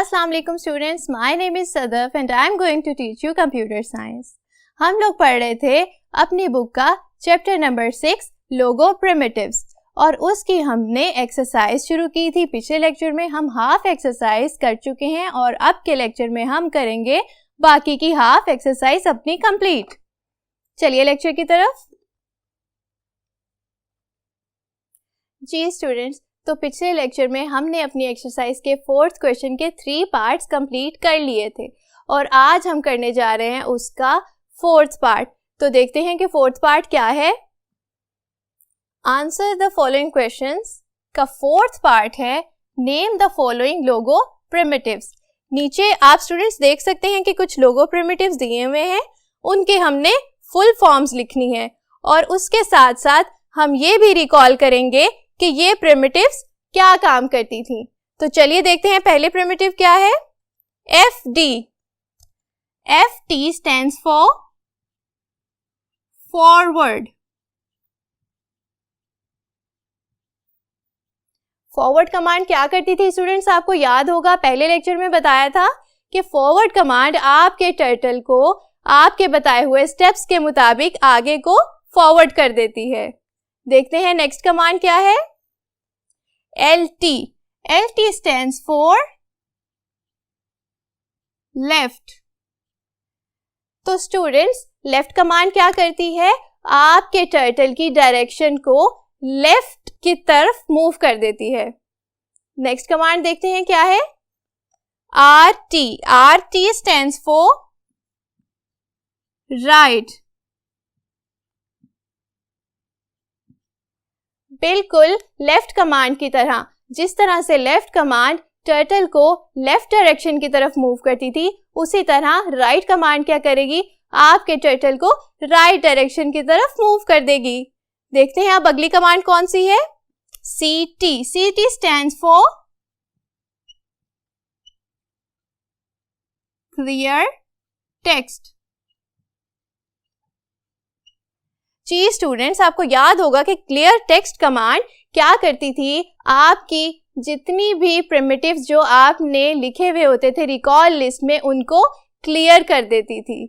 अस्सलाम वालेकुम students, my name is Sadaf and I am going to teach you computer science. हम लोग पढ़ रहे थे अपनी बुक का चैप्टर नंबर 6 लोगो प्रिमिटिव्स और उसकी हमने एक्सरसाइज शुरू की थी। पिछले लेक्चर में हम हाफ एक्सरसाइज कर चुके हैं और अब के लेक्चर में हम करेंगे बाकी की हाफ एक्सरसाइज अपनी कंप्लीट। चलिए लेक्चर की तरफ। जी स्टूडेंट्स, तो पिछले लेक्चर में हमने अपनी एक्सरसाइज के 4th क्वेश्चन के 3 पार्ट्स कंप्लीट कर लिए थे और आज हम करने जा रहे हैं उसका 4th पार्ट। तो देखते हैं कि 4th पार्ट क्या है। आंसर द फॉलोइंग क्वेश्चंस का 4th पार्ट है name the following logo primitives. नीचे आप स्टूडेंट्स देख सकते हैं कि कुछ लोगो प्रिमिटिव्स दिए हुए हैं, उनके हमने फुल फॉर्म्स लिखनी है और उसके साथ साथ हम ये भी रिकॉल करेंगे कि ये प्रिमिटिव्स क्या काम करती थी। तो चलिए देखते हैं पहले प्रिमिटिव क्या है। FD। FD stands for forward. Forward command क्या करती थी स्टूडेंट्स, आपको याद होगा पहले लेक्चर में बताया था कि फॉरवर्ड कमांड आपके टर्टल को आपके बताए हुए स्टेप्स के मुताबिक आगे को फॉरवर्ड कर देती है। देखते हैं नेक्स्ट कमांड क्या है। LT। LT stands for left. तो स्टूडेंट्स लेफ्ट कमांड क्या करती है, आपके टर्टल की डायरेक्शन को लेफ्ट की तरफ मूव कर देती है। नेक्स्ट कमांड देखते हैं क्या है। RT। RT stands for right. बिल्कुल लेफ्ट कमांड की तरह, जिस तरह से लेफ्ट कमांड टर्टल को लेफ्ट डायरेक्शन की तरफ मूव करती थी, उसी तरह राइट कमांड क्या करेगी, आपके टर्टल को राइट डायरेक्शन की तरफ मूव कर देगी। देखते हैं अब अगली कमांड कौन सी है। CT। CT stands for clear text. जी स्टूडेंट्स, आपको याद होगा कि क्लियर टेक्स्ट कमांड क्या करती थी, आपकी जितनी भी प्रिमिटिव्स जो आपने लिखे हुए होते थे रिकॉल लिस्ट में, उनको क्लियर कर देती थी।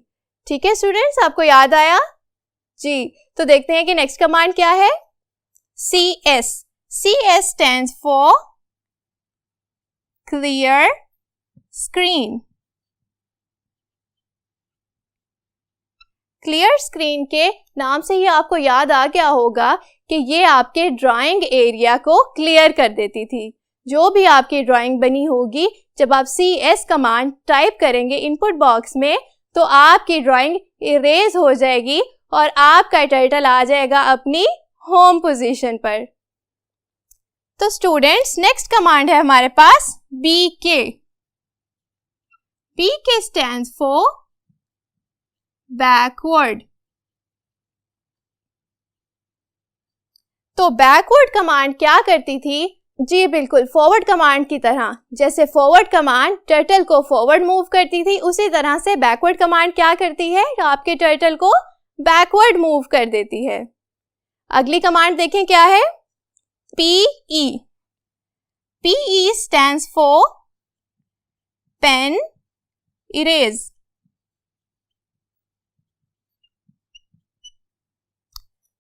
ठीक है स्टूडेंट्स, आपको याद आया जी। तो देखते हैं कि नेक्स्ट कमांड क्या है। CS। CS stands for clear screen. Clear screen के नाम से ही आपको याद आ गया होगा कि ये आपके ड्राइंग एरिया को क्लियर कर देती थी। जो भी आपकी ड्राइंग बनी होगी, जब आप CS कमांड टाइप करेंगे इनपुट बॉक्स में, तो आपकी ड्राइंग इरेज हो जाएगी और आपका टाइटल आ जाएगा अपनी होम पोजीशन पर। तो स्टूडेंट्स नेक्स्ट कमांड है हमारे पास BK। BK stands for backward. तो बैकवर्ड कमांड क्या करती थी, जी बिल्कुल फॉरवर्ड कमांड की तरह। जैसे फॉरवर्ड कमांड टर्टल को फॉरवर्ड मूव करती थी, उसी तरह से बैकवर्ड कमांड क्या करती है, आपके टर्टल को बैकवर्ड मूव कर देती है। अगली कमांड देखें क्या है। PE। PE stands for pen erase.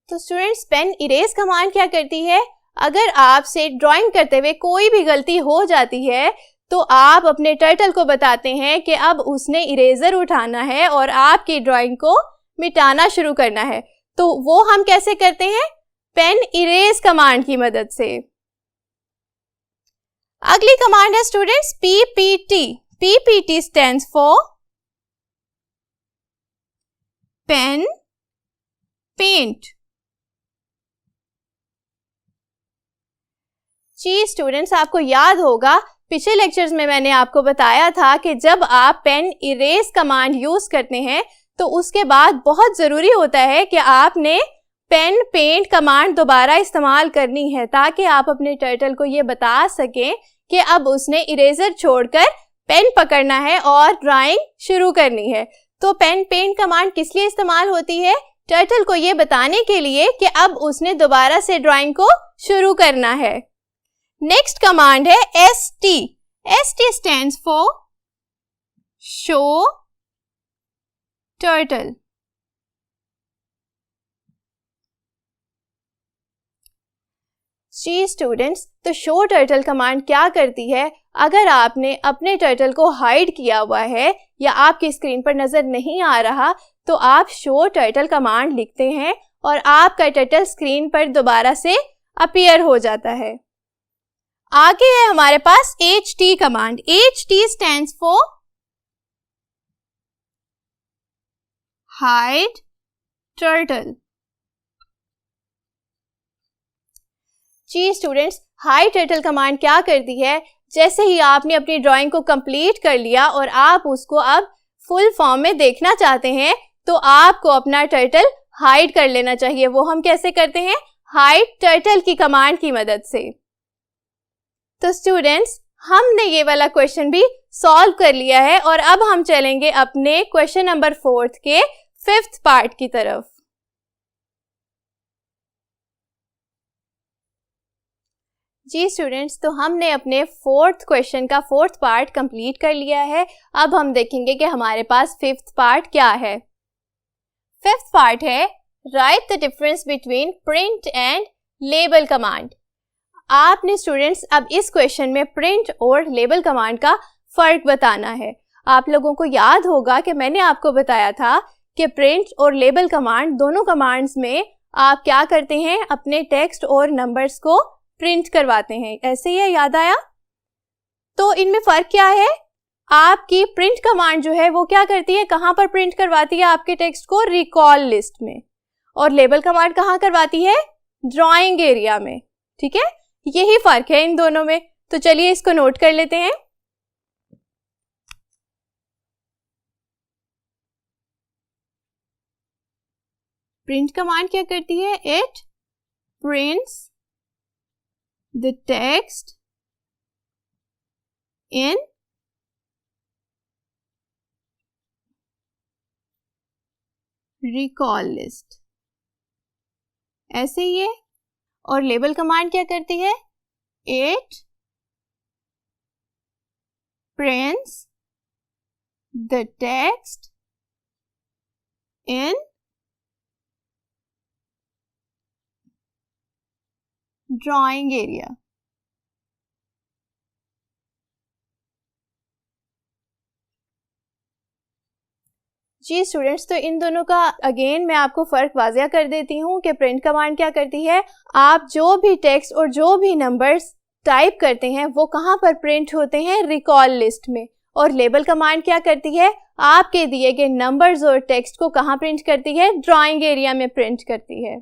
तो स्टूडेंट्स पेन इरेज कमांड क्या करती है, अगर आपसे ड्राइंग करते हुए कोई भी गलती हो जाती है तो आप अपने टर्टल को बताते हैं कि अब उसने इरेजर उठाना है और आपकी ड्राइंग को मिटाना शुरू करना है। तो वो हम कैसे करते हैं, पेन इरेज कमांड की मदद से। अगली कमांड है students PPT। PPT stands for pen paint. जी स्टूडेंट्स, आपको याद होगा पिछले लेक्चर्स में मैंने आपको बताया था कि जब आप पेन इरेज कमांड यूज करते हैं तो उसके बाद बहुत ज़रूरी होता है कि आपने पेन पेंट कमांड दोबारा इस्तेमाल करनी है, ताकि आप अपने टर्टल को ये बता सकें कि अब उसने इरेजर छोड़कर पेन पकड़ना है और ड्राइंग शुरू करनी है। तो पेन पेंट कमांड किस लिए इस्तेमाल होती है, टर्टल को ये बताने के लिए कि अब उसने दोबारा से ड्राइंग को शुरू करना है। नेक्स्ट कमांड है ST। ST stands for show turtle. जी स्टूडेंट्स, तो शो टर्टल कमांड क्या करती है? अगर आपने अपने टर्टल को हाइड किया हुआ है या आपकी स्क्रीन पर नजर नहीं आ रहा, तो आप शो टर्टल कमांड लिखते हैं और आपका टर्टल स्क्रीन पर दोबारा से अपीयर हो जाता है। आगे है हमारे पास HT command. HT stands for hide turtle. जी स्टूडेंट्स, हाइड टर्टल कमांड क्या करती है? जैसे ही आपने अपनी ड्राइंग को कंप्लीट कर लिया और आप उसको अब फुल फॉर्म में देखना चाहते हैं, तो आपको अपना टर्टल हाइड कर लेना चाहिए। वो हम कैसे करते हैं? हाइड टर्टल की कमांड की मदद से। तो स्टूडेंट्स, हमने ये वाला क्वेश्चन भी सॉल्व कर लिया है और अब हम चलेंगे अपने क्वेश्चन नंबर 4 के 5th पार्ट की तरफ। जी स्टूडेंट्स, तो हमने अपने 4th क्वेश्चन का 4th पार्ट कंप्लीट कर लिया है। अब हम देखेंगे कि हमारे पास 5th पार्ट क्या है। 5th पार्ट है right the difference between print and label command. आपने स्टूडेंट्स अब इस क्वेश्चन में प्रिंट और लेबल कमांड का फर्क बताना है। आप लोगों को याद होगा कि मैंने आपको बताया था कि प्रिंट और लेबल कमांड, दोनों कमांड्स में आप क्या करते हैं? अपने टेक्स्ट और नंबर्स को प्रिंट करवाते हैं। ऐसे ही है, याद आया? तो इनमें फर्क क्या है? आपकी प्रिंट कमांड जो है वो क्या करती है? कहां पर प्रिंट करवाती है आपके टेक्स्ट को? रिकॉल लिस्ट में। और लेबल कमांड कहां करवाती है? ड्राइंग एरिया में। ठीक है, यही फर्क है इन दोनों में। तो चलिए इसको नोट कर लेते हैं। प्रिंट कमांड क्या करती है? It prints the text in recall list। ऐसे ही है। और लेबल कमांड क्या करती है? it prints the text in drawing area. जी स्टूडेंट्स, तो इन दोनों का अगेन मैं आपको फर्क वाज़िया कर देती हूँ कि प्रिंट कमांड क्या करती है? आप जो भी टेक्स्ट और जो भी नंबर्स टाइप करते हैं वो कहाँ पर प्रिंट होते हैं? रिकॉल लिस्ट में। और लेबल कमांड क्या करती है? आपके दिए गए नंबर्स और टेक्स्ट को कहाँ प्रिंट करती है? ड्राइंग एरिया में प्रिंट करती है।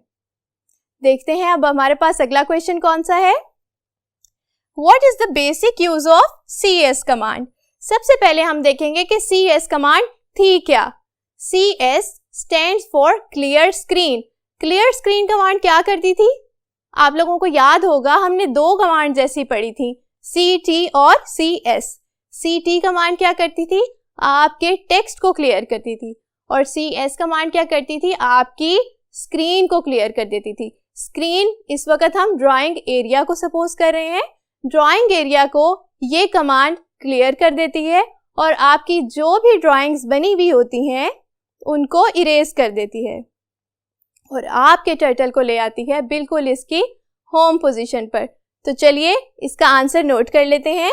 देखते हैं अब हमारे पास अगला क्वेश्चन कौन सा है। What is the basic use of CS command? सबसे पहले हम देखेंगे कि CS कमांड थी क्या। CS stands for clear screen। clear screen command क्या करती थी? आप लोगों को याद होगा हमने दो कमांड जैसी पढ़ी थी, CT और CS। CT कमांड क्या करती थी? आपके टेक्स्ट को क्लियर करती थी। और CS कमांड क्या करती थी? आपकी स्क्रीन को क्लियर कर देती थी। स्क्रीन इस वक्त हम ड्राइंग एरिया को सपोज कर रहे हैं। ड्राइंग एरिया को ये कमांड क्लियर कर देती है और आपकी जो भी ड्राइंग्स बनी हुई होती हैं उनको इरेज कर देती है और आपके टर्टल को ले आती है बिल्कुल इसकी होम पोजीशन पर। तो चलिए इसका आंसर नोट कर लेते हैं।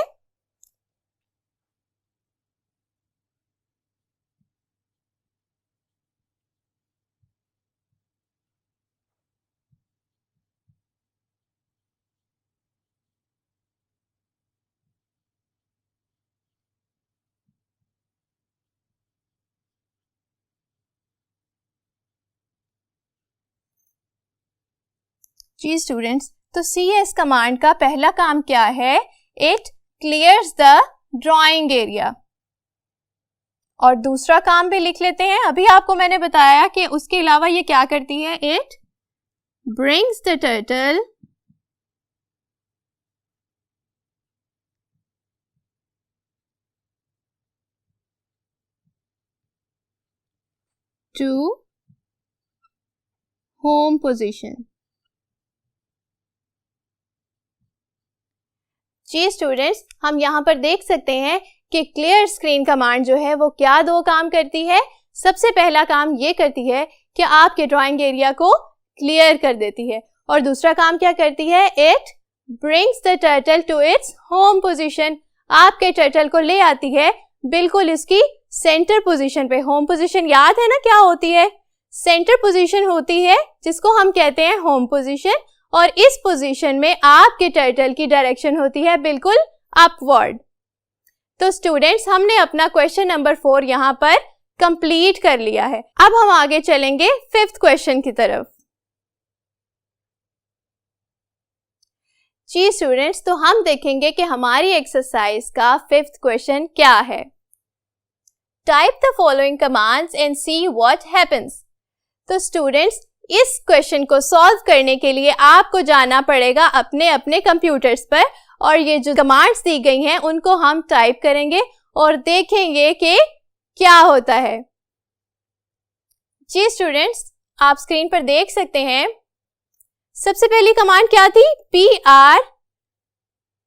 जी स्टूडेंट्स, तो CS कमांड का पहला काम क्या है? It clears the drawing area. और दूसरा काम भी लिख लेते हैं। अभी आपको मैंने बताया कि उसके अलावा ये क्या करती है? It brings the turtle to home position. जी स्टूडेंट्स, हम यहाँ पर देख सकते हैं कि क्लियर स्क्रीन कमांड जो है वो क्या दो काम करती है। सबसे पहला काम ये करती है कि आपके ड्राइंग एरिया को क्लियर कर देती है, और दूसरा काम क्या करती है, it brings the turtle to its home position. आपके टर्टल को ले आती है बिल्कुल इसकी सेंटर पोजीशन पे। होम पोजीशन याद है ना क्या होती है, सेंटर पोजीशन होती है जिसको हम कहते हैं होम पोजीशन, और इस पोजीशन में आपके टर्टल की डायरेक्शन होती है बिल्कुल अपवर्ड। तो स्टूडेंट्स, हमने अपना क्वेश्चन नंबर 4 यहाँ पर कंप्लीट कर लिया है। अब हम आगे चलेंगे 5th क्वेश्चन की तरफ। जी स्टूडेंट्स, तो हम देखेंगे कि हमारी एक्सरसाइज का 5th क्वेश्चन क्या है। Type the following commands and see what happens. तो स्टूडेंट्स, इस क्वेश्चन को सॉल्व करने के लिए आपको जाना पड़ेगा अपने अपने कंप्यूटर्स पर, और ये जो कमांड्स दी गई हैं उनको हम टाइप करेंगे और देखेंगे कि क्या होता है। जी स्टूडेंट्स, आप स्क्रीन पर देख सकते हैं सबसे पहली कमांड क्या थी, PR,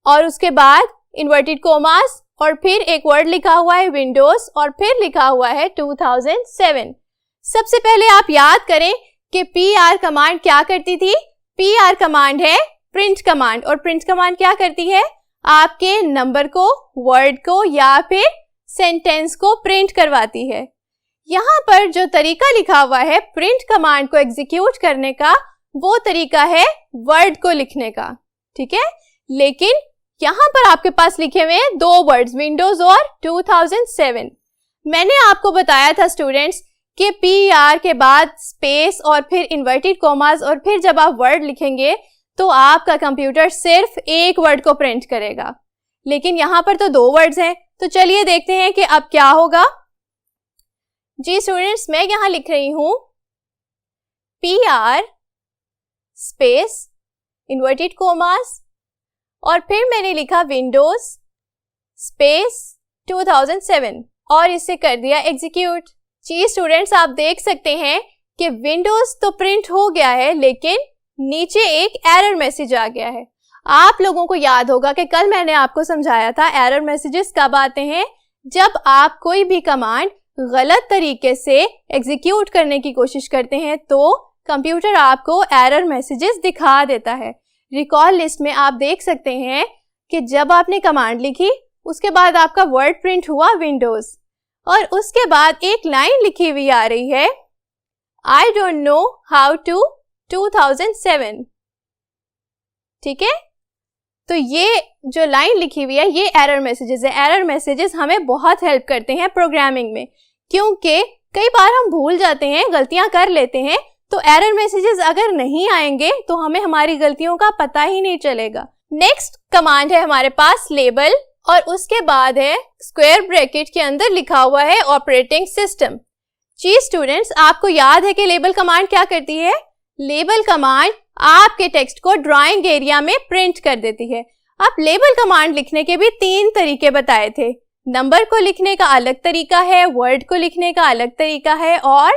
और उसके बाद इन्वर्टेड कोमास, और फिर एक वर्ड लिखा हुआ है विंडोज, और फिर लिखा हुआ है 2007। सबसे पहले आप याद करें कि PR कमांड क्या करती थी। PR कमांड है प्रिंट कमांड, और प्रिंट कमांड क्या करती है, आपके नंबर को, वर्ड को या फिर सेंटेंस को प्रिंट करवाती है। यहाँ पर जो तरीका लिखा हुआ है प्रिंट कमांड को एग्जीक्यूट करने का, वो तरीका है वर्ड को लिखने का, ठीक है। लेकिन यहाँ पर आपके पास लिखे हुए हैं 2 वर्ड्स, विंडोज और 2007। मैंने आपको बताया था स्टूडेंट्स कि PR के बाद स्पेस और फिर इन्वर्टेड कोमास, और फिर जब आप वर्ड लिखेंगे तो आपका कंप्यूटर सिर्फ एक वर्ड को प्रिंट करेगा। लेकिन यहाँ पर तो 2 वर्ड्स हैं, तो चलिए देखते हैं कि अब क्या होगा। जी स्टूडेंट्स, मैं यहाँ लिख रही हूँ PR स्पेस इन्वर्टेड कोमास, और फिर मैंने लिखा विंडोज स्पेस 2007 और इसे कर दिया एग्जीक्यूट। जी स्टूडेंट्स, आप देख सकते हैं कि विंडोज तो प्रिंट हो गया है, लेकिन नीचे एक एरर मैसेज आ गया है। आप लोगों को याद होगा कि कल मैंने आपको समझाया था एरर मैसेजेस कब आते हैं, जब आप कोई भी कमांड गलत तरीके से एग्जीक्यूट करने की कोशिश करते हैं तो कंप्यूटर आपको एरर मैसेजेस दिखा देता है। रिकॉल लिस्ट में आप देख सकते हैं कि जब आपने कमांड लिखी उसके बाद आपका वर्ड प्रिंट हुआ विंडोज, और उसके बाद एक लाइन लिखी हुई आ रही है, I don't know how to 2007, ठीक है। तो ये जो लाइन लिखी हुई है ये एरर मैसेजेस है। एरर मैसेजेस हमें बहुत हेल्प करते हैं प्रोग्रामिंग में, क्योंकि कई बार हम भूल जाते हैं, गलतियां कर लेते हैं, तो एरर मैसेजेस अगर नहीं आएंगे तो हमें हमारी गलतियों का पता ही नहीं चलेगा। नेक्स्ट कमांड है हमारे पास लेबल, और उसके बाद है स्क्वायर ब्रैकेट के अंदर लिखा हुआ है ऑपरेटिंग सिस्टम। जी स्टूडेंट्स, आपको याद है कि लेबल कमांड क्या करती है, लेबल कमांड आपके टेक्स्ट को ड्राइंग एरिया में प्रिंट कर देती है। अब लेबल कमांड लिखने के भी 3 तरीके बताए थे। नंबर को लिखने का अलग तरीका है, वर्ड को लिखने का अलग तरीका है, और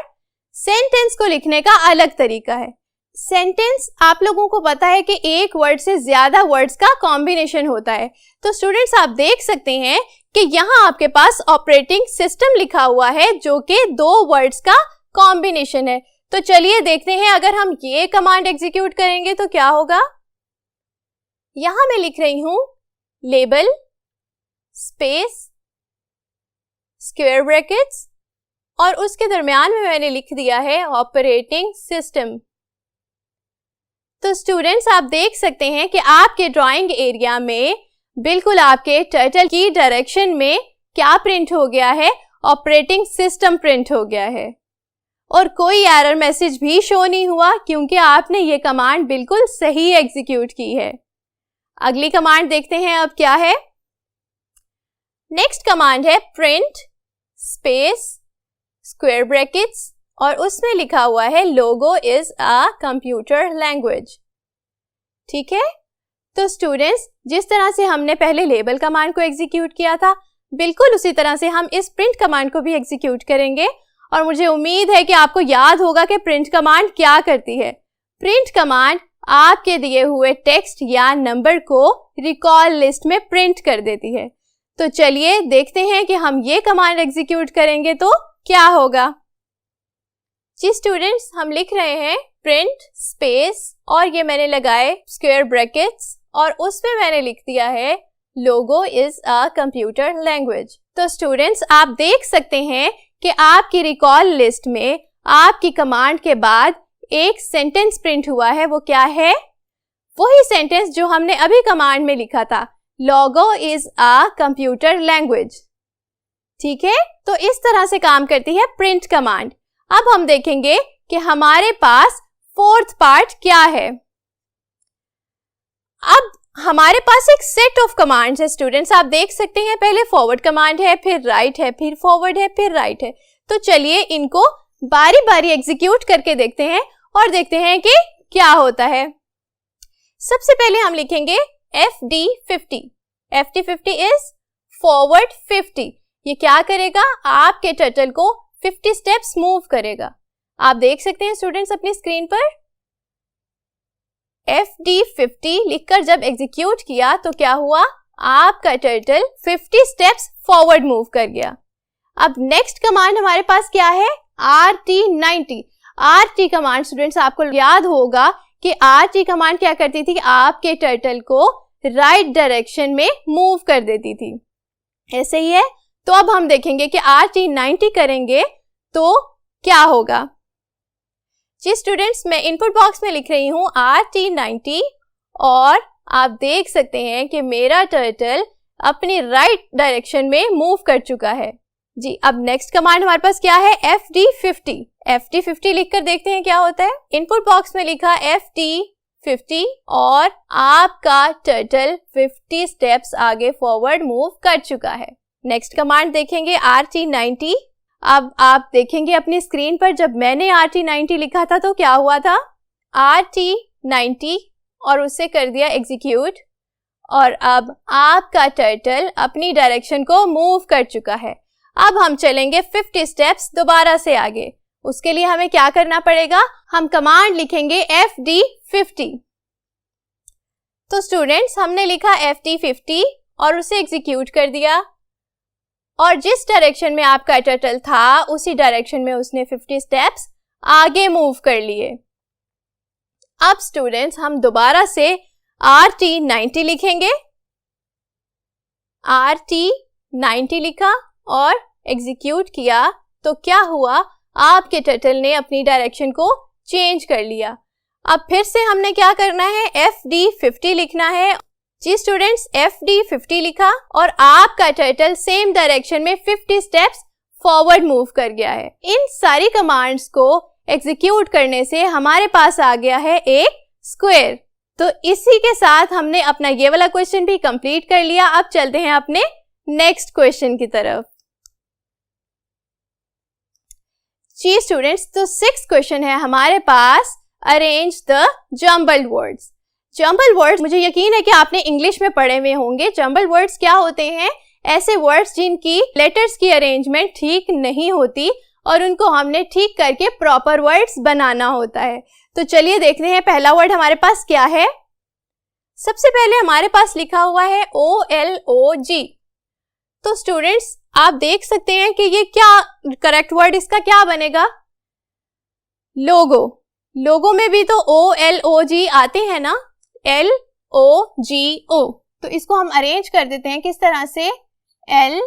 सेंटेंस को लिखने का अलग तरीका है। सेंटेंस आप लोगों को पता है कि एक वर्ड से ज्यादा वर्ड्स का कॉम्बिनेशन होता है। तो स्टूडेंट्स, आप देख सकते हैं कि यहाँ आपके पास ऑपरेटिंग सिस्टम लिखा हुआ है जो कि 2 वर्ड्स का कॉम्बिनेशन है। तो चलिए देखते हैं अगर हम ये कमांड एग्जीक्यूट करेंगे तो क्या होगा। यहां मैं लिख रही हूं लेबल स्पेस स्क्वायर ब्रैकेट्स, और उसके दरमियान में मैंने लिख दिया है ऑपरेटिंग सिस्टम। तो स्टूडेंट्स, आप देख सकते हैं कि आपके ड्राइंग एरिया में बिल्कुल आपके टर्टल की डायरेक्शन में क्या प्रिंट हो गया है, ऑपरेटिंग सिस्टम प्रिंट हो गया है, और कोई एरर मैसेज भी शो नहीं हुआ क्योंकि आपने ये कमांड बिल्कुल सही एग्जीक्यूट की है। अगली कमांड देखते हैं अब क्या है। नेक्स्ट कमांड है प्रिंट स्पेस स्क्वायर ब्रैकेट्स, और उसमें लिखा हुआ है लोगो इज अ कंप्यूटर लैंग्वेज, ठीक है। तो स्टूडेंट्स, जिस तरह से हमने पहले लेबल कमांड को एग्जीक्यूट किया था, बिल्कुल उसी तरह से हम इस प्रिंट कमांड को भी एग्जीक्यूट करेंगे, और मुझे उम्मीद है कि आपको याद होगा कि प्रिंट कमांड क्या करती है। प्रिंट कमांड आपके दिए हुए टेक्स्ट या नंबर को रिकॉल लिस्ट में प्रिंट कर देती है। तो चलिए देखते हैं कि हम ये कमांड एग्जीक्यूट करेंगे तो क्या होगा। जी स्टूडेंट्स, हम लिख रहे हैं प्रिंट स्पेस और ये मैंने लगाए स्क्वायर ब्रैकेट्स और उसमें मैंने लिख दिया है लोगो इज अ कंप्यूटर लैंग्वेज। तो स्टूडेंट्स, आप देख सकते हैं कि आपकी रिकॉल लिस्ट में आपकी कमांड के बाद एक सेंटेंस प्रिंट हुआ है। वो क्या है? वही सेंटेंस जो हमने अभी कमांड में लिखा था, लोगो इज अ कंप्यूटर लैंग्वेज। ठीक है, तो इस तरह से काम करती है प्रिंट कमांड। अब हम देखेंगे कि हमारे पास फोर्थ पार्ट क्या है। अब हमारे पास एक सेट ऑफ कमांड्स है स्टूडेंट्स, आप देख सकते हैं पहले फॉरवर्ड कमांड है, फिर राइट है, फिर फॉरवर्ड है, फिर राइट है। तो चलिए इनको बारी बारी एग्जीक्यूट करके देखते हैं और देखते हैं कि क्या होता है। सबसे पहले हम लिखेंगे FD50। FD50 is forward 50। ये क्या करेगा? आपके टर्टल को 50 स्टेप्स मूव करेगा। आप देख सकते हैं स्टूडेंट्स अपनी स्क्रीन पर FD50 लिखकर जब एग्जीक्यूट किया तो क्या हुआ? आपका टर्टल 50 स्टेप्स फॉरवर्ड मूव कर गया। अब नेक्स्ट कमांड हमारे पास क्या है? RT90। RT कमांड स्टूडेंट्स आपको याद होगा कि RT कमांड क्या करती थी? आपके टर्टल को राइट डायरेक्शन में मूव कर देती थी। ऐसे ही है। तो अब हम देखेंगे कि RT90 करेंगे तो क्या होगा। जी स्टूडेंट्स, मैं इनपुट बॉक्स में लिख रही हूँ RT90 और आप देख सकते हैं कि मेरा टर्टल अपनी राइट डायरेक्शन में मूव कर चुका है। जी, अब नेक्स्ट कमांड हमारे पास क्या है? FD50। FD50 लिखकर देखते हैं क्या होता है। इनपुट बॉक्स में लिखा FD50 और आपका टर्टल 50 स्टेप्स आगे फॉरवर्ड मूव कर चुका है। नेक्स्ट कमांड देखेंगे RT90। अब आप देखेंगे अपनी स्क्रीन पर जब मैंने RT90 लिखा था तो क्या हुआ था? RT90 और उससे कर दिया एग्जीक्यूट और अब आपका टर्टल अपनी डायरेक्शन को मूव कर चुका है। अब हम चलेंगे 50 स्टेप्स दोबारा से आगे। उसके लिए हमें क्या करना पड़ेगा? हम कमांड लिखेंगे FD50। तो स्टूडेंट्स, हमने लिखा FD50 और उसे एग्जीक्यूट कर दिया और जिस डायरेक्शन में आपका टर्टल था उसी डायरेक्शन में उसने 50 स्टेप्स आगे मूव कर लिए। अब स्टूडेंट्स, हम दोबारा से RT90 लिखेंगे। RT90 लिखा और एग्जीक्यूट किया तो क्या हुआ? आपके टर्टल ने अपनी डायरेक्शन को चेंज कर लिया। अब फिर से हमने क्या करना है? FD50 लिखना है। जी स्टूडेंट्स, FD50 लिखा और आपका टर्टल सेम डायरेक्शन में 50 स्टेप्स फॉरवर्ड मूव कर गया है। इन सारी कमांड्स को एग्जीक्यूट करने से हमारे पास आ गया है एक स्क्वायर। तो इसी के साथ हमने अपना ये वाला क्वेश्चन भी कंप्लीट कर लिया। अब चलते हैं अपने नेक्स्ट क्वेश्चन की तरफ। जी स्टूडेंट्स, तो 6th क्वेश्चन है हमारे पास, arrange the jumbled words. Jumbled words मुझे यकीन है कि आपने इंग्लिश में पढ़े हुए होंगे। जम्बल्ड वर्ड्स क्या होते हैं? ऐसे वर्ड्स जिनकी लेटर्स की अरेंजमेंट ठीक नहीं होती और उनको हमने ठीक करके प्रॉपर वर्ड्स बनाना होता है। तो चलिए देखते हैं पहला वर्ड हमारे पास क्या है। सबसे पहले हमारे पास लिखा हुआ है OLOG। तो स्टूडेंट्स, आप देख सकते हैं कि ये क्या करेक्ट वर्ड इसका क्या बनेगा? लोगो। लोगो में भी तो OLOG आते हैं ना, LOGO। तो इसको हम अरेंज कर देते हैं किस तरह से? LOGO।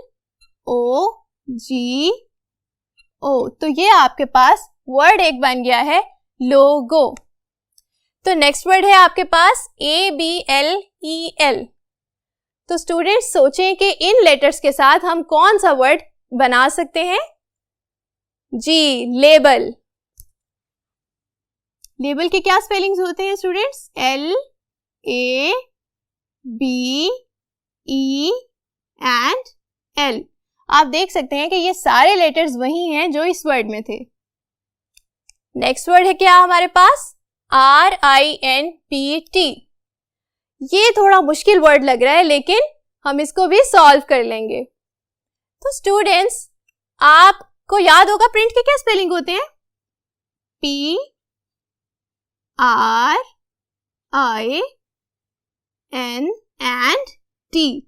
तो ये आपके पास वर्ड एक बन गया है लोगो। तो नेक्स्ट वर्ड है आपके पास ABLEL। तो स्टूडेंट्स सोचें कि इन लेटर्स के साथ हम कौन सा वर्ड बना सकते हैं? जी, लेबल। लेबल के क्या स्पेलिंग्स होते हैं स्टूडेंट्स? LABE and L। आप देख सकते हैं कि ये सारे लेटर्स वही हैं जो इस वर्ड में थे। नेक्स्ट वर्ड है क्या हमारे पास? RINPT। ये थोड़ा मुश्किल वर्ड लग रहा है लेकिन हम इसको भी सॉल्व कर लेंगे। तो स्टूडेंट्स, आपको याद होगा प्रिंट के क्या स्पेलिंग होते हैं? PRINT। I N and T।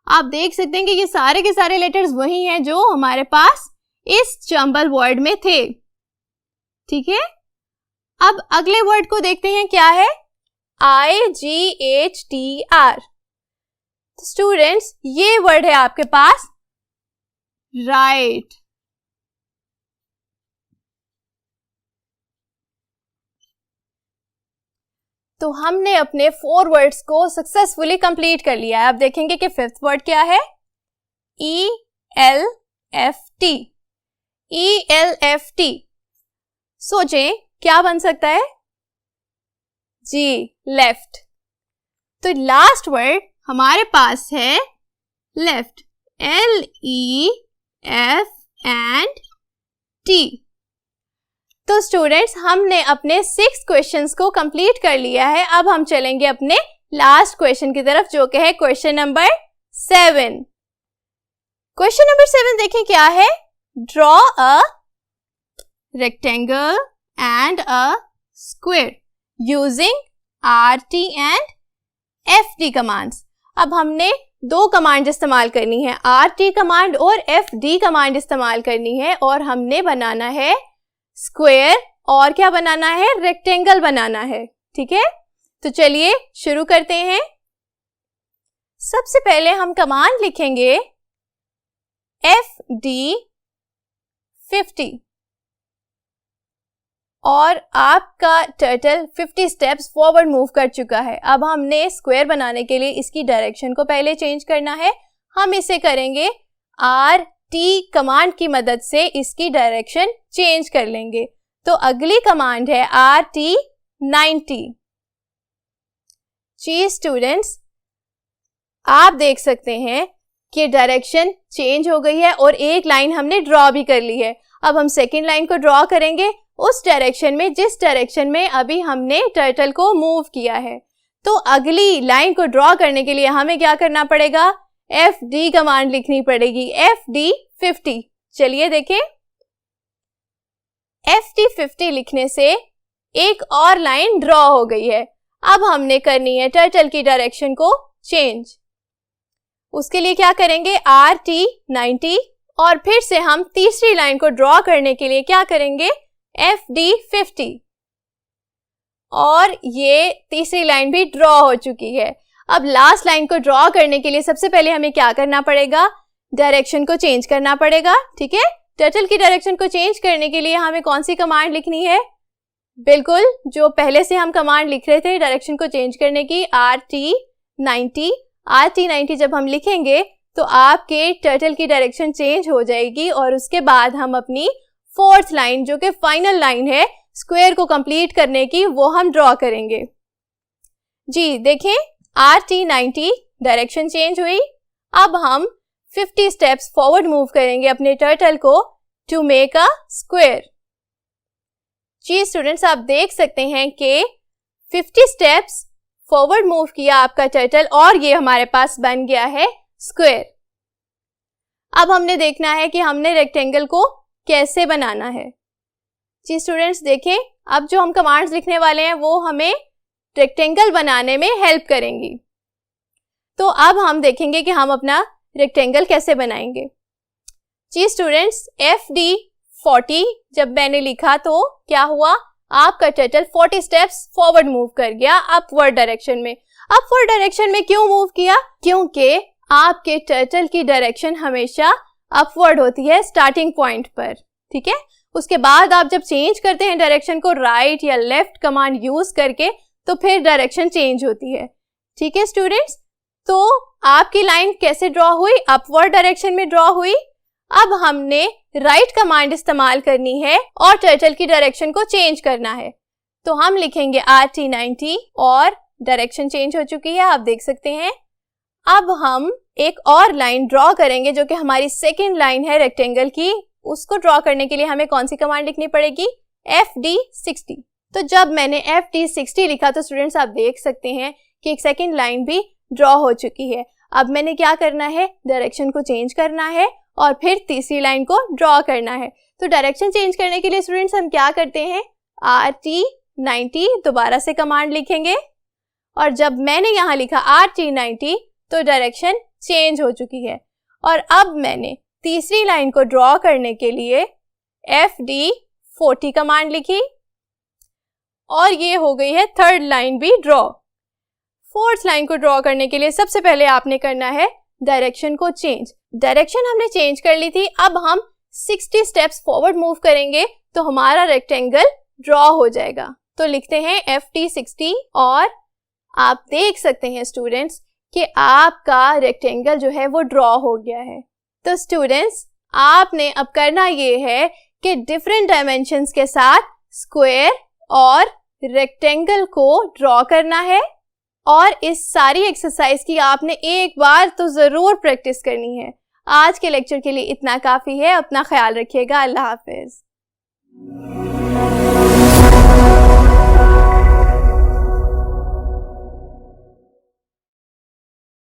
आप देख सकते हैं कि ये सारे के सारे लेटर्स वही हैं जो हमारे पास इस जंबल वर्ड में थे। ठीक है, अब अगले वर्ड को देखते हैं क्या है, IGHTR। स्टूडेंट्स ये वर्ड है आपके पास राइट। तो हमने अपने 4 वर्ड्स को सक्सेसफुली कंप्लीट कर लिया है। अब देखेंगे कि 5th वर्ड क्या है, ELFT। ELFT सोचें क्या बन सकता है जी, लेफ्ट। तो लास्ट वर्ड हमारे पास है लेफ्ट, LEFT। तो स्टूडेंट्स हमने अपने 6 क्वेश्चंस को कंप्लीट कर लिया है। अब हम चलेंगे अपने लास्ट क्वेश्चन की तरफ जो कि है क्वेश्चन नंबर 7। क्वेश्चन नंबर 7 देखें क्या है, draw a rectangle and a square using RT and FD commands. अब हमने 2 कमांड इस्तेमाल करनी है, RT कमांड और FD कमांड इस्तेमाल करनी है, और हमने बनाना है स्क्वायर और क्या बनाना है, रेक्टेंगल बनाना है। ठीक है, तो चलिए शुरू करते हैं। सबसे पहले हम कमांड लिखेंगे FD50 और आपका टर्टल 50 स्टेप्स फॉरवर्ड मूव कर चुका है। अब हमने स्क्वायर बनाने के लिए इसकी डायरेक्शन को पहले चेंज करना है। हम इसे करेंगे RT कमांड की मदद से इसकी डायरेक्शन चेंज कर लेंगे। तो अगली कमांड है RT90। जी स्टूडेंट्स आप देख सकते हैं कि डायरेक्शन चेंज हो गई है और एक लाइन हमने ड्रॉ भी कर ली है। अब हम सेकेंड लाइन को ड्रॉ करेंगे उस डायरेक्शन में जिस डायरेक्शन में अभी हमने टर्टल को मूव किया है। तो अगली लाइन को ड्रॉ करने के लिए हमें क्या करना पड़ेगा, FD कमांड लिखनी पड़ेगी, FD50। चलिए देखें, FD50 लिखने से एक और लाइन ड्रॉ हो गई है। अब हमने करनी है टर्टल की डायरेक्शन को चेंज। उसके लिए क्या करेंगे, RT90 और फिर से हम तीसरी लाइन को ड्रॉ करने के लिए क्या करेंगे, FD50। और ये तीसरी लाइन भी ड्रॉ हो चुकी है। अब लास्ट लाइन को ड्रॉ करने के लिए सबसे पहले हमें क्या करना पड़ेगा, डायरेक्शन को चेंज करना पड़ेगा। ठीक है, टर्टल की डायरेक्शन को चेंज करने के लिए हमें कौन सी कमांड लिखनी है, बिल्कुल जो पहले से हम कमांड लिख रहे थे डायरेक्शन को चेंज करने की, RT90। RT90 जब हम लिखेंगे तो आपके टर्टल की डायरेक्शन चेंज हो जाएगी और उसके बाद हम अपनी 4th लाइन जो कि फाइनल लाइन है स्क्वायर को कंप्लीट करने की, वो हम ड्रॉ करेंगे। जी देखें, RT90 डायरेक्शन चेंज हुई। अब हम 50 स्टेप्स फॉरवर्ड मूव करेंगे अपने टर्टल को टू मेक अ स्क्वायर। जी स्टूडेंट्स आप देख सकते हैं कि 50 स्टेप्स फॉरवर्ड मूव किया आपका टर्टल और ये हमारे पास बन गया है स्क्वायर। अब हमने देखना है कि हमने रेक्टेंगल को कैसे बनाना है। जी स्टूडेंट्स देखें, अब जो हम कमांड्स लिखने वाले हैं वो हमें रेक्टेंगल बनाने में हेल्प करेंगी। तो अब हम देखेंगे कि हम अपना रेक्टेंगल कैसे बनाएंगे। जी स्टूडेंट्स FD40 जब मैंने लिखा तो क्या हुआ, आपका टर्टल 40 स्टेप्स फॉरवर्ड मूव कर गया अपवर्ड डायरेक्शन में। अपवर्ड डायरेक्शन में क्यों मूव किया, क्योंकि आपके टर्टल की डायरेक्शन हमेशा अपवर्ड होती है स्टार्टिंग पॉइंट पर। ठीक है, उसके बाद आप जब चेंज करते हैं डायरेक्शन को राइट या लेफ्ट कमांड यूज करके तो फिर डायरेक्शन चेंज होती है। ठीक है स्टूडेंट्स, तो आपकी लाइन कैसे ड्रॉ हुई, अपवर्ड डायरेक्शन में ड्रॉ हुई। अब हमने राइट कमांड इस्तेमाल करनी है और टर्टल की डायरेक्शन को चेंज करना है। तो हम लिखेंगे RT90 और डायरेक्शन चेंज हो चुकी है, आप देख सकते हैं। अब हम एक और लाइन ड्रॉ करेंगे जो कि हमारी सेकेंड लाइन है रेक्टेंगल की। उसको ड्रॉ करने के लिए हमें कौन सी कमांड लिखनी पड़ेगी, FD60। तो जब मैंने FD60 लिखा तो स्टूडेंट्स आप देख सकते हैं कि एक सेकेंड लाइन भी ड्रॉ हो चुकी है। अब मैंने क्या करना है, डायरेक्शन को चेंज करना है और फिर तीसरी लाइन को ड्रॉ करना है। तो डायरेक्शन चेंज करने के लिए स्टूडेंट्स हम क्या करते हैं, RT90 दोबारा से कमांड लिखेंगे और जब मैंने यहाँ लिखा RT90 तो डायरेक्शन चेंज हो चुकी है। और अब मैंने तीसरी लाइन को ड्रॉ करने के लिए FD40 कमांड लिखी और ये हो गई है थर्ड लाइन भी ड्रॉ। फोर्थ लाइन को ड्रॉ करने के लिए सबसे पहले आपने करना है डायरेक्शन को चेंज। डायरेक्शन हमने चेंज कर ली थी, अब हम 60 स्टेप्स फॉरवर्ड मूव करेंगे तो हमारा रेक्टेंगल ड्रॉ हो जाएगा। तो लिखते हैं FT60 और आप देख सकते हैं स्टूडेंट्स कि आपका रेक्टेंगल जो है वो ड्रॉ हो गया है। तो स्टूडेंट्स आपने अब करना ये है कि डिफरेंट डायमेंशंस के साथ स्क्वायर और रेक्टेंगल को ड्रॉ करना है और इस सारी एक्सरसाइज की आपने एक बार तो ज़रूर प्रैक्टिस करनी है। आज के लेक्चर के लिए इतना काफ़ी है। अपना ख्याल रखिएगा। अल्लाह हाफिज़।